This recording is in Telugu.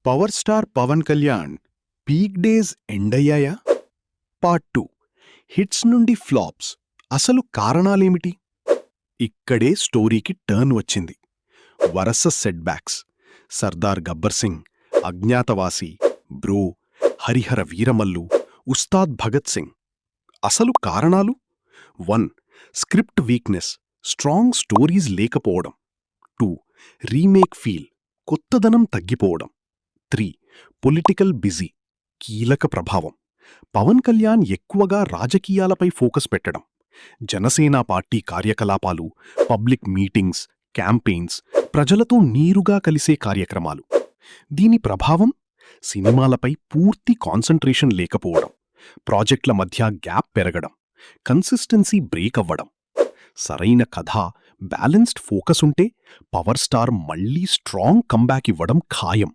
Power star Pawan Kalyan peak days ఎండయ్యాయా? పార్ట్ 2 హిట్స్ నుండి ఫ్లాప్స్ అసలు కారణాలేమిటి? ఇక్కడే స్టోరీకి టర్న్ వచ్చింది. వరస setbacks, Sardaar Gabbar Singh, Agnyaathavaasi, Bro, Hari Hara Veera Mallu, Ustaad Bhagat Singh. అసలు కారణాలు: 1. స్క్రిప్ట్ వీక్నెస్, స్ట్రాంగ్ స్టోరీస్ లేకపోవడం. 2. రీమేక్ ఫీల్, కొత్తదనం తగ్గిపోవడం. 3. పొలిటికల్ బిజీ, కీలక ప్రభావం. పవన్ కళ్యాణ్ ఎక్కువగా రాజకీయాలపై ఫోకస్ పెట్టడం. జనసేన పార్టీ కార్యకలాపాలు, పబ్లిక్ మీటింగ్స్, క్యాంపెయిన్స్, ప్రజలతో నేరుగా కలిసే కార్యక్రమాలు. దీని ప్రభావం: సినిమాలపై పూర్తి కాన్సంట్రేషన్ లేకపోవడం, ప్రాజెక్టుల మధ్య గ్యాప్ పెరగడం, కన్సిస్టెన్సీ బ్రేక్ అవ్వడం. సరైన కథ, బ్యాలెన్స్డ్ ఫోకస్ ఉంటే పవర్ స్టార్ మళ్లీ స్ట్రాంగ్ కంబ్యాక్ ఇవ్వడం ఖాయం.